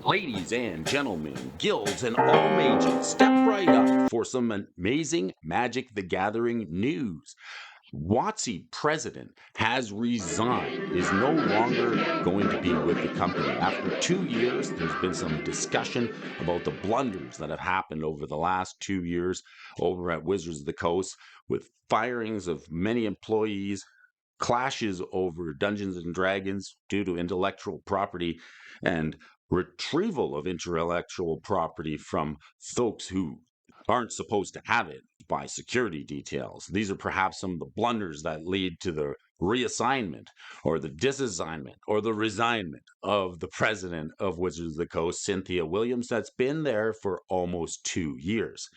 Ladies and gentlemen, guilds and all mages, step right up for some amazing Magic the Gathering news. WOTC president has resigned, is no longer going to be with the company. After 2 years, there's been some discussion about the blunders that have happened over the last 2 years over at Wizards of the Coast, with firings of many employees, clashes over Dungeons and Dragons due to intellectual property, and retrieval of intellectual property from folks who aren't supposed to have it by security details. These are perhaps some of the blunders that lead to the reassignment or the disassignment or the resignment of the president of Wizards of the Coast, Cynthia Williams, that's been there for almost 2 years.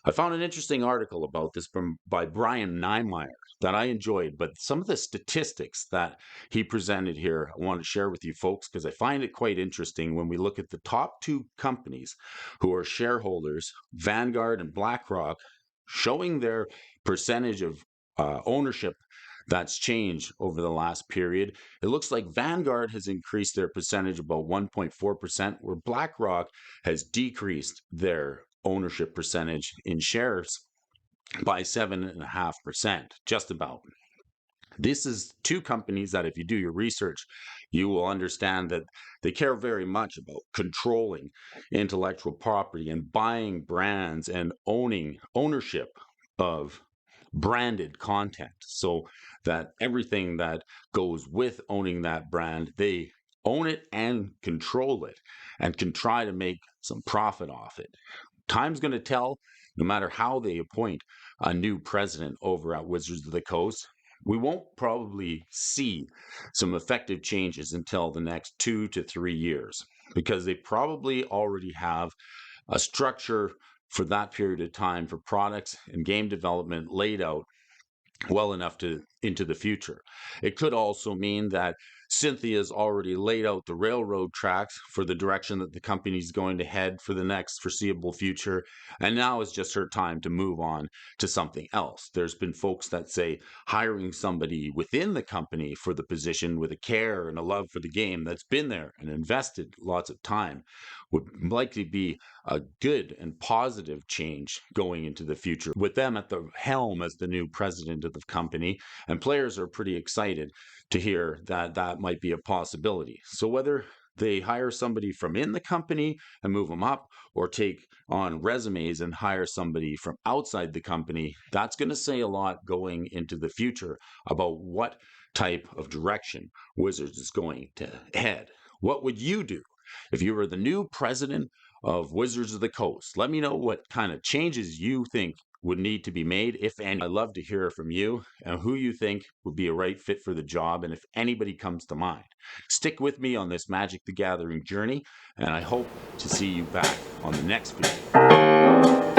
I found an interesting article about this by Brian Niemeyer that I enjoyed, but some of the statistics that he presented here, I want to share with you folks because I find it quite interesting when we look at the top two companies who are shareholders, Vanguard and BlackRock, showing their percentage of ownership that's changed over the last period. It looks like Vanguard has increased their percentage about 1.4%, where BlackRock has decreased their ownership percentage in shares by 7.5%, just about. This is two companies that, if you do your research, you will understand that they care very much about controlling intellectual property and buying brands and ownership of branded content, so that everything that goes with owning that brand, they own it and control it and can try to make some profit off it. Time's going to tell, no matter how they appoint a new president over at Wizards of the Coast. We won't probably see some effective changes until the next 2 to 3 years, because they probably already have a structure for that period of time for products and game development laid out well enough into the future. It could also mean that Cynthia's already laid out the railroad tracks for the direction that the company's going to head for the next foreseeable future, and now is just her time to move on to something else. There's been folks that say hiring somebody within the company for the position with a care and a love for the game that's been there and invested lots of time would likely be a good and positive change going into the future, with them at the helm as the new president of the company. And players are pretty excited to hear that that might be a possibility. So whether they hire somebody from in the company and move them up, or take on resumes and hire somebody from outside the company, that's going to say a lot going into the future about what type of direction Wizards is going to head. What would you do if you were the new president of Wizards of the Coast? Let me know what kind of changes you think would need to be made, if any. I'd love to hear from you and who you think would be a right fit for the job, and if anybody comes to mind. Stick with me on this Magic the Gathering journey, and I hope to see you back on the next video.